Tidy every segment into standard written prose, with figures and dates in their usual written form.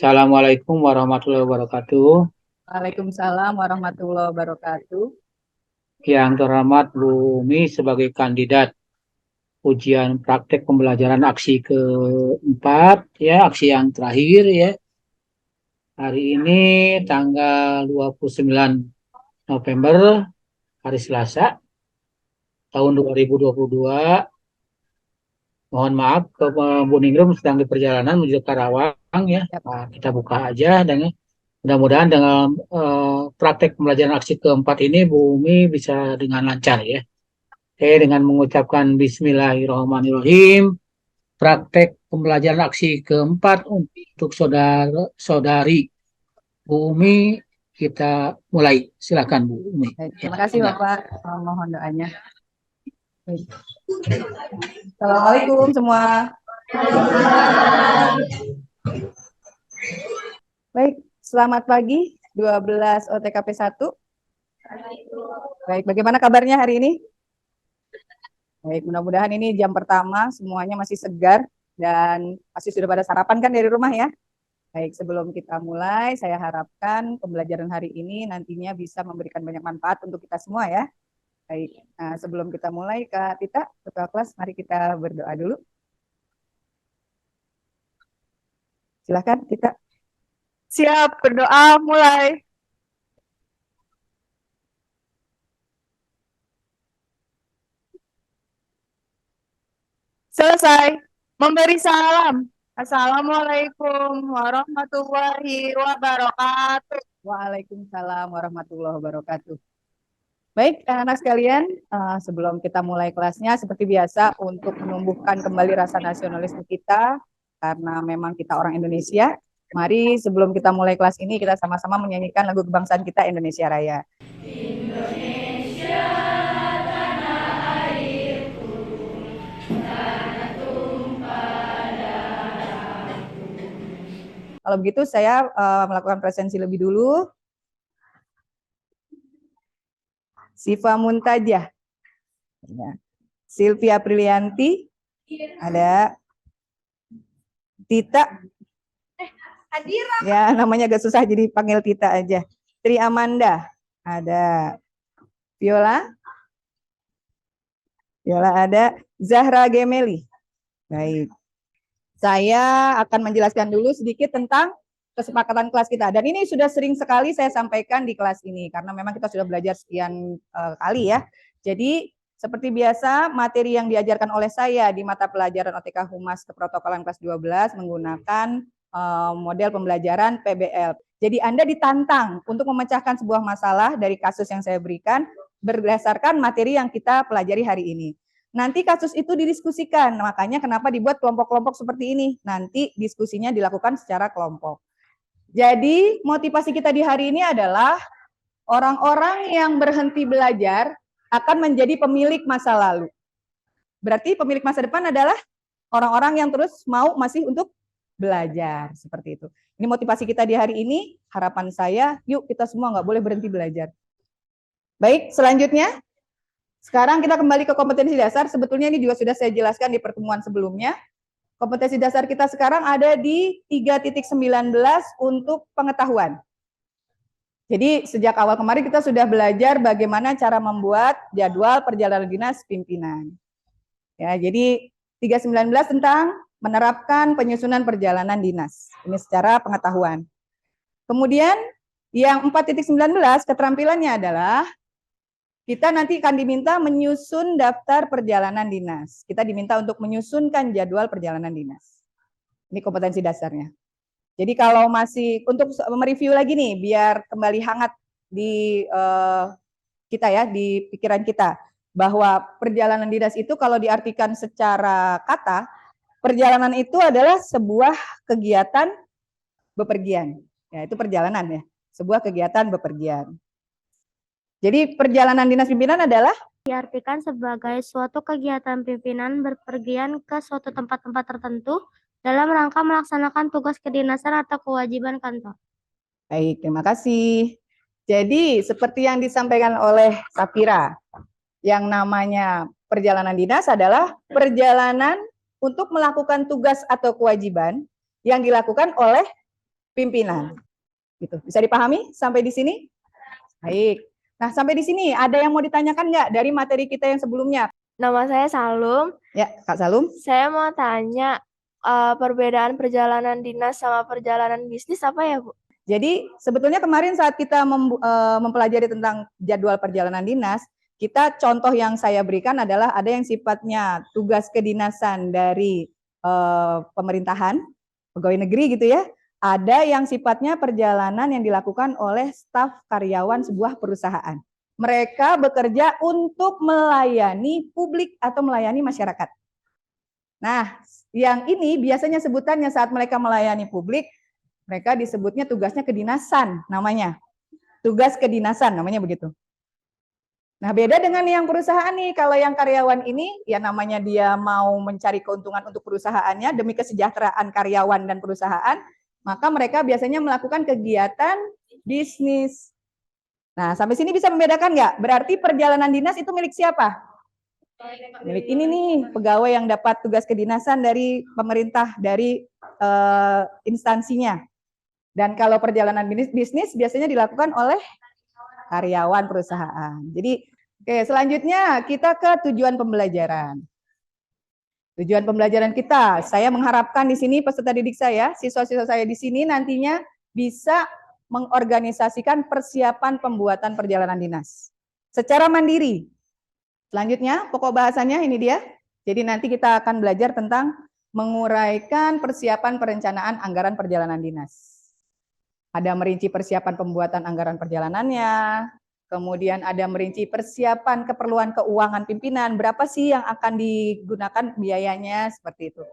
Assalamualaikum warahmatullahi wabarakatuh. Waalaikumsalam warahmatullahi wabarakatuh. Yang terhormat Bu Umi sebagai kandidat ujian praktek pembelajaran aksi keempat, ya, aksi yang terakhir ya. Hari ini tanggal 29 November, hari Selasa, tahun 2022. Mohon maaf, ke Bu Ningrum sedang di perjalanan menuju Karawang ya. Nah, kita buka aja dengan mudah-mudahan dengan praktek pembelajaran aksi keempat ini Bu Umi bisa dengan lancar ya. Oke, dengan mengucapkan Bismillahirrahmanirrahim, praktek pembelajaran aksi keempat untuk saudara-saudari Bu Umi, kita mulai. Silakan Bu Umi. Baik, terima kasih Bapak. Mohon doanya. Baik. Assalamualaikum semua. Baik, selamat pagi 12 OTKP 1. Baik, bagaimana kabarnya hari ini? Baik, mudah-mudahan ini jam pertama semuanya masih segar dan pasti sudah pada sarapan kan dari rumah ya. Baik, sebelum kita mulai, saya harapkan pembelajaran hari ini nantinya bisa memberikan banyak manfaat untuk kita semua ya. Baik, nah sebelum kita mulai, Kak Tita, ketua kelas, mari kita berdoa dulu. Silakan, Tita. Siap, berdoa, mulai. Selesai. Memberi salam. Assalamualaikum warahmatullahi wabarakatuh. Waalaikumsalam warahmatullahi wabarakatuh. Baik, anak-anak sekalian, sebelum kita mulai kelasnya, seperti biasa untuk menumbuhkan kembali rasa nasionalisme kita, karena memang kita orang Indonesia, mari sebelum kita mulai kelas ini, kita sama-sama menyanyikan lagu kebangsaan kita, Indonesia Raya. Indonesia. Kalau begitu saya melakukan presensi lebih dulu. Siva Muntajah, ya. Sylvia Prilianti, ada Tita, ya namanya agak susah jadi panggil Tita aja. Tri Amanda, ada Viola ada Zahra Gemeli. Baik. Saya akan menjelaskan dulu sedikit tentang kesepakatan kelas kita. Dan ini sudah sering sekali saya sampaikan di kelas ini, karena memang kita sudah belajar sekian kali ya. Jadi seperti biasa, materi yang diajarkan oleh saya di mata pelajaran OTK Humas Keprotokolan kelas 12 menggunakan model pembelajaran PBL. Jadi Anda ditantang untuk memecahkan sebuah masalah dari kasus yang saya berikan berdasarkan materi yang kita pelajari hari ini. Nanti kasus itu didiskusikan, makanya kenapa dibuat kelompok-kelompok seperti ini. Nanti diskusinya dilakukan secara kelompok. Jadi motivasi kita di hari ini adalah orang-orang yang berhenti belajar akan menjadi pemilik masa lalu. Berarti pemilik masa depan adalah orang-orang yang terus mau masih untuk belajar, seperti itu. Ini motivasi kita di hari ini, harapan saya, yuk kita semua nggak boleh berhenti belajar. Baik, selanjutnya. Sekarang kita kembali ke kompetensi dasar. Sebetulnya ini juga sudah saya jelaskan di pertemuan sebelumnya. Kompetensi dasar kita sekarang ada di 3.19 untuk pengetahuan. Jadi sejak awal kemarin kita sudah belajar bagaimana cara membuat jadwal perjalanan dinas pimpinan. Ya, jadi 3.19 tentang menerapkan penyusunan perjalanan dinas. Ini secara pengetahuan. Kemudian yang 4.19 keterampilannya adalah kita nanti akan diminta menyusun daftar perjalanan dinas. Kita diminta untuk menyusunkan jadwal perjalanan dinas. Ini kompetensi dasarnya. Jadi kalau masih untuk mereview lagi nih, biar kembali hangat di kita ya, di pikiran kita, bahwa perjalanan dinas itu kalau diartikan secara kata, perjalanan itu adalah sebuah kegiatan bepergian. Ya, itu perjalanan ya, sebuah kegiatan bepergian. Jadi perjalanan dinas pimpinan adalah diartikan sebagai suatu kegiatan pimpinan berpergian ke suatu tempat-tempat tertentu dalam rangka melaksanakan tugas kedinasan atau kewajiban kantor. Baik, terima kasih. Jadi, seperti yang disampaikan oleh Safira, yang namanya perjalanan dinas adalah perjalanan untuk melakukan tugas atau kewajiban yang dilakukan oleh pimpinan. Gitu. Bisa dipahami sampai di sini? Baik. Nah, sampai di sini ada yang mau ditanyakan nggak dari materi kita yang sebelumnya? Nama saya Salum. Ya, Kak Salum. Saya mau tanya perbedaan perjalanan dinas sama perjalanan bisnis apa ya, Bu? Jadi sebetulnya kemarin saat kita mempelajari tentang jadwal perjalanan dinas, kita contoh yang saya berikan adalah ada yang sifatnya tugas kedinasan dari pemerintahan, pegawai negeri gitu ya. Ada yang sifatnya perjalanan yang dilakukan oleh staf karyawan sebuah perusahaan. Mereka bekerja untuk melayani publik atau melayani masyarakat. Nah, yang ini biasanya sebutannya saat mereka melayani publik, mereka disebutnya tugasnya kedinasan namanya. Tugas kedinasan namanya begitu. Nah, beda dengan yang perusahaan nih. Kalau yang karyawan ini ya namanya dia mau mencari keuntungan untuk perusahaannya demi kesejahteraan karyawan dan perusahaan, maka mereka biasanya melakukan kegiatan bisnis. Nah, sampai sini bisa membedakan nggak? Berarti perjalanan dinas itu milik siapa? Milik ini nih, pegawai yang dapat tugas kedinasan dari pemerintah, dari instansinya. Dan kalau perjalanan bisnis biasanya dilakukan oleh karyawan perusahaan. Jadi, oke, selanjutnya kita ke tujuan pembelajaran. Tujuan pembelajaran kita, saya mengharapkan di sini peserta didik saya, siswa-siswa saya di sini nantinya bisa mengorganisasikan persiapan pembuatan perjalanan dinas secara mandiri. Selanjutnya, pokok bahasannya ini dia. Jadi nanti kita akan belajar tentang menguraikan persiapan perencanaan anggaran perjalanan dinas. Ada merinci persiapan pembuatan anggaran perjalanannya, kemudian ada merinci persiapan keperluan keuangan pimpinan, berapa sih yang akan digunakan biayanya, seperti itu.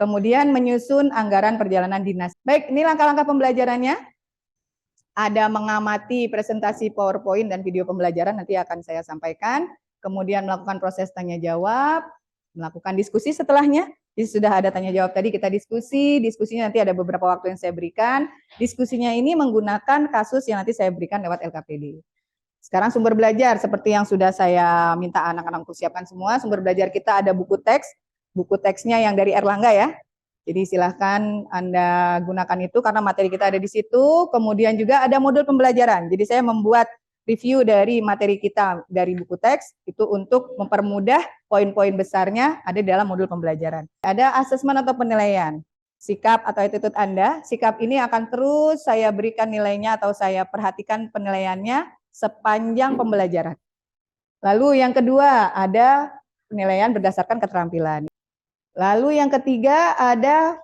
Kemudian menyusun anggaran perjalanan dinas. Baik, ini langkah-langkah pembelajarannya. Ada mengamati presentasi PowerPoint dan video pembelajaran, nanti akan saya sampaikan. Kemudian melakukan proses tanya-jawab, melakukan diskusi setelahnya. Jadi sudah ada tanya-jawab tadi, kita diskusinya nanti ada beberapa waktu yang saya berikan. Diskusinya ini menggunakan kasus yang nanti saya berikan lewat LKPD. Sekarang sumber belajar, seperti yang sudah saya minta anak-anak untuk siapkan semua, sumber belajar kita ada buku teksnya yang dari Erlangga ya. Jadi silahkan Anda gunakan itu karena materi kita ada di situ. Kemudian juga ada modul pembelajaran. Jadi saya membuat review dari materi kita dari buku teks itu untuk mempermudah poin-poin besarnya ada di dalam modul pembelajaran. Ada asesmen atau penilaian. Sikap atau attitude Anda, sikap ini akan terus saya berikan nilainya atau saya perhatikan penilaiannya sepanjang pembelajaran. Lalu yang kedua ada penilaian berdasarkan keterampilan. Lalu yang ketiga ada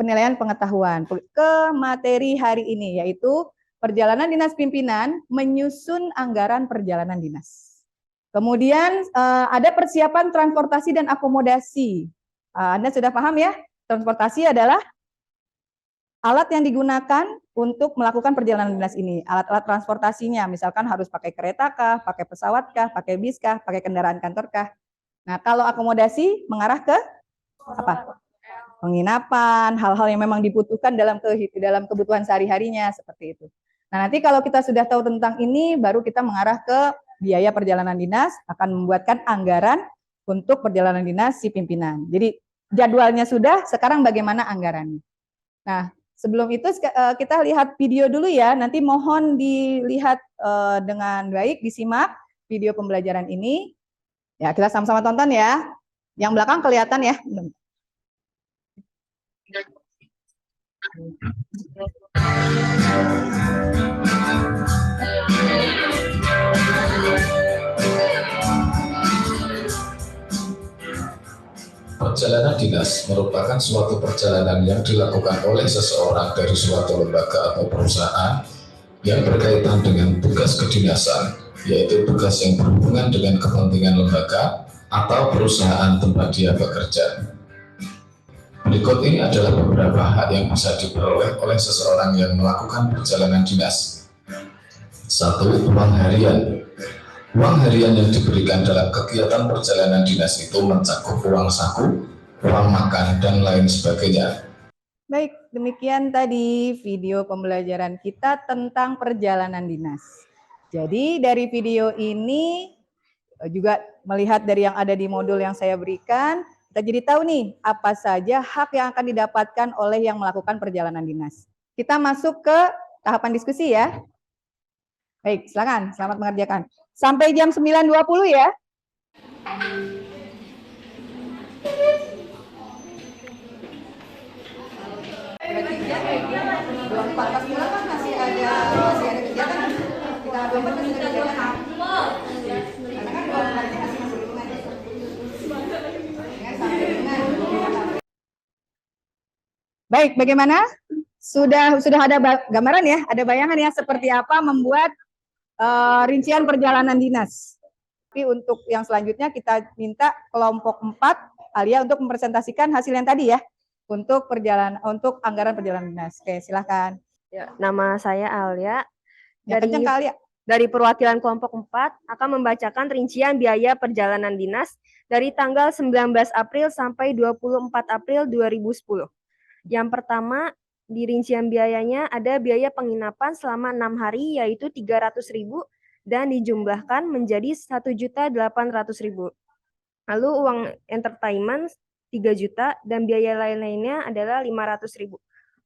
penilaian pengetahuan ke materi hari ini yaitu perjalanan dinas pimpinan menyusun anggaran perjalanan dinas. Kemudian ada persiapan transportasi dan akomodasi. Anda sudah paham ya? Transportasi adalah alat yang digunakan untuk melakukan perjalanan dinas ini. Alat-alat transportasinya, misalkan harus pakai kereta kah, pakai pesawat kah, pakai bis kah, pakai kendaraan kantor kah. Nah, kalau akomodasi mengarah ke apa? Penginapan, hal-hal yang memang dibutuhkan dalam kebutuhan sehari-harinya, seperti itu. Nah, nanti kalau kita sudah tahu tentang ini, baru kita mengarah ke biaya perjalanan dinas, akan membuatkan anggaran untuk perjalanan dinas si pimpinan. Jadi jadwalnya sudah, sekarang bagaimana anggarannya. Nah, sebelum itu kita lihat video dulu ya, nanti mohon dilihat dengan baik, disimak video pembelajaran ini. Ya, kita sama-sama tonton ya. Yang belakang kelihatan ya. Perjalanan dinas merupakan suatu perjalanan yang dilakukan oleh seseorang dari suatu lembaga atau perusahaan yang berkaitan dengan tugas kedinasan, yaitu tugas yang berhubungan dengan kepentingan lembaga atau perusahaan tempat dia bekerja. Berikut ini adalah beberapa hak yang bisa diperoleh oleh seseorang yang melakukan perjalanan dinas. 1. Uang harian. Uang harian yang diberikan dalam kegiatan perjalanan dinas itu mencakup uang saku, uang makan, dan lain sebagainya. Baik, demikian tadi video pembelajaran kita tentang perjalanan dinas. Jadi dari video ini juga melihat dari yang ada di modul yang saya berikan, kita jadi tahu nih apa saja hak yang akan didapatkan oleh yang melakukan perjalanan dinas. Kita masuk ke tahapan diskusi ya. Baik, silakan, selamat mengerjakan. Sampai jam 9.20 ya. Pas pulang kan masih ada kegiatan. Kita 24 masih ada kegiatan. Karena kan 24-nya masih masuk lingkungan. Ya, sampai dengan. Baik, bagaimana? Sudah ada gambaran ya, ada bayangan ya seperti apa membuat rincian perjalanan dinas. Tapi untuk yang selanjutnya kita minta kelompok 4 Alia untuk mempresentasikan hasil yang tadi ya untuk anggaran perjalanan dinas. Oke, silahkan. Ya, nama saya Alia. Ya, kenceng Kak Alia. Dari perwakilan kelompok 4 akan membacakan rincian biaya perjalanan dinas dari tanggal 19 April sampai 24 April 2010. Yang pertama, di rincian biayanya ada biaya penginapan selama 6 hari yaitu 300.000 dan dijumlahkan menjadi 1.800.000. Lalu uang entertainment 3 juta dan biaya lain-lainnya adalah 500.000.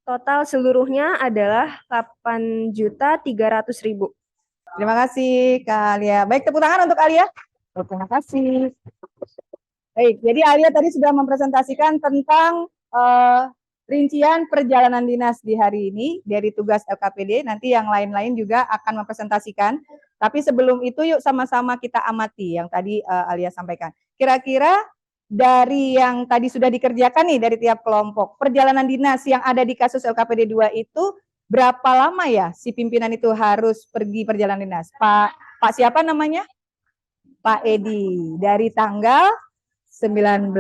Total seluruhnya adalah 8.300.000. Terima kasih Kak Alia. Baik, tepuk tangan untuk Alia. Terima kasih. Baik, jadi Alia tadi sudah mempresentasikan tentang rincian perjalanan dinas di hari ini dari tugas LKPD. Nanti yang lain-lain juga akan mempresentasikan. Tapi sebelum itu yuk sama-sama kita amati yang tadi Alia sampaikan. Kira-kira dari yang tadi sudah dikerjakan nih dari tiap kelompok, perjalanan dinas yang ada di kasus LKPD 2 itu berapa lama ya si pimpinan itu harus pergi perjalanan dinas? Pak siapa namanya? Pak Edi. Dari tanggal 19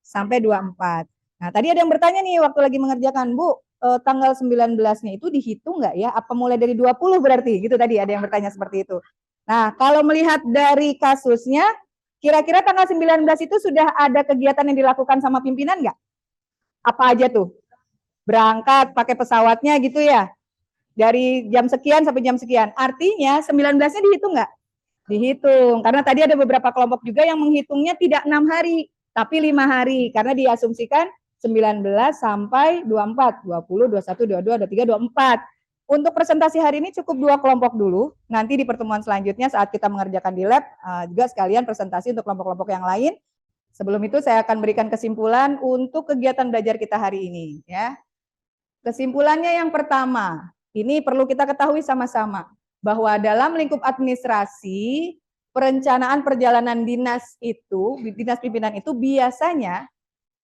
sampai 24. Nah, tadi ada yang bertanya nih waktu lagi mengerjakan, Bu, tanggal 19-nya itu dihitung nggak ya? Apa mulai dari 20 berarti? Gitu tadi ada yang bertanya seperti itu. Nah, kalau melihat dari kasusnya, kira-kira tanggal 19 itu sudah ada kegiatan yang dilakukan sama pimpinan nggak? Apa aja tuh? Berangkat pakai pesawatnya gitu ya? Dari jam sekian sampai jam sekian. Artinya 19-nya dihitung nggak? Dihitung. Karena tadi ada beberapa kelompok juga yang menghitungnya tidak 6 hari, tapi 5 hari. Karena diasumsikan 19 sampai 24, 20, 21, 22, 23, 24. Untuk presentasi hari ini cukup 2 kelompok dulu. Nanti di pertemuan selanjutnya saat kita mengerjakan di lab, juga sekalian presentasi untuk kelompok-kelompok yang lain. Sebelum itu saya akan berikan kesimpulan untuk kegiatan belajar kita hari ini. Ya. Kesimpulannya yang pertama, ini perlu kita ketahui sama-sama, bahwa dalam lingkup administrasi, perencanaan perjalanan dinas itu, dinas pimpinan itu biasanya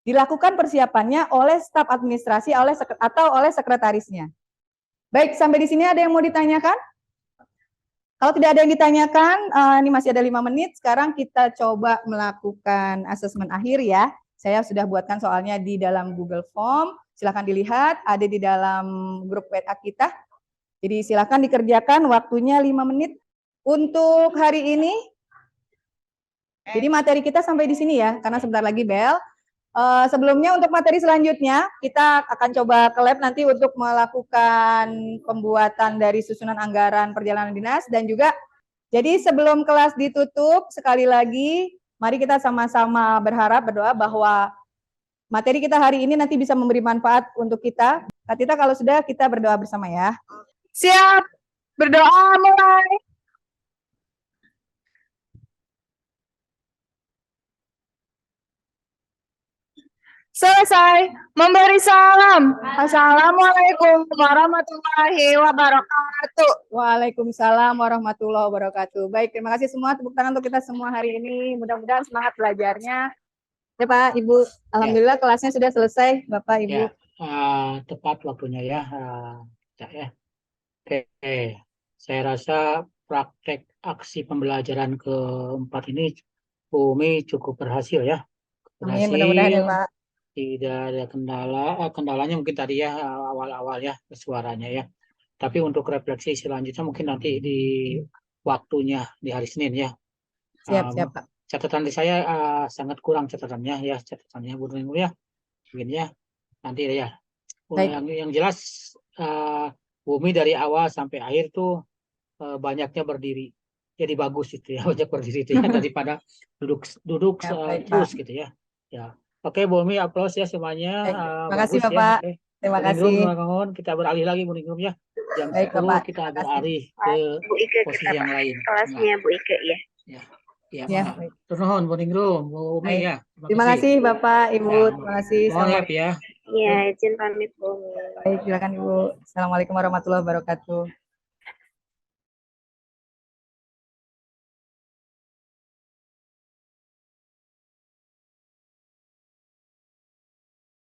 dilakukan persiapannya oleh staf administrasi atau oleh sekretarisnya. Baik, sampai di sini ada yang mau ditanyakan? Kalau tidak ada yang ditanyakan, ini masih ada 5 menit, sekarang kita coba melakukan asesmen akhir ya. Saya sudah buatkan soalnya di dalam Google Form, silakan dilihat, ada di dalam grup WA kita. Jadi silakan dikerjakan, waktunya 5 menit. Untuk hari ini, jadi materi kita sampai di sini ya, karena sebentar lagi bel. Sebelumnya untuk materi selanjutnya, kita akan coba ke lab nanti untuk melakukan pembuatan dari susunan anggaran perjalanan dinas. Dan juga, jadi sebelum kelas ditutup, sekali lagi, mari kita sama-sama berdoa bahwa materi kita hari ini nanti bisa memberi manfaat untuk kita. Kak Tita, kalau sudah kita berdoa bersama ya. Siap, berdoa mulai. Selesai, memberi salam. Assalamualaikum warahmatullahi wabarakatuh. Waalaikumsalam warahmatullahi wabarakatuh. Baik, terima kasih semua. Tepuk tangan untuk kita semua hari ini. Mudah-mudahan semangat belajarnya. Ya Pak, Ibu. Alhamdulillah kelasnya sudah selesai, Bapak, Ibu. Ya, tepat waktunya ya, ya. Oke, saya rasa praktek aksi pembelajaran keempat ini Umi cukup berhasil ya. Amin, mudah-mudahan ya Pak. Tidak ada kendalanya mungkin tadi ya awal-awal ya suaranya ya. Tapi untuk refleksi selanjutnya mungkin nanti di waktunya di hari Senin ya. Siap, siap, Pak. Catatan dari saya sangat kurang catatannya Bu Nurul ya. Mungkin ya nanti ya. Baik. Yang jelas Bumi dari awal sampai akhir tuh banyaknya berdiri. Jadi bagus itu ya, banyak berdiri itu ya daripada duduk Ya, baik, terus Pak. gitu ya. Ya. Oke, Bumi aplaus ya semuanya. Baik. Terima kasih, Bagus ya. Bapak. Oke. Terima Bu Ningrum, kasih. kita beralih lagi Bu Ningrum ya. Jam Baik, 10 Bapak. kita Terima kasih. beralih ke Bu Ike posisi kita yang Pak. lain. Kelasnya Bu Ike ya. Ya, Ya, maaf. baik. Turun Bu Ningrum, Bu Umi Baik. ya. Terima kasih, Bapak, Ibu. Ya, Terima kasih. mohon ya, Assalamualaikum. ya. Iya, izin pamit Bu. Baik, silakan Ibu. Assalamualaikum warahmatullahi wabarakatuh.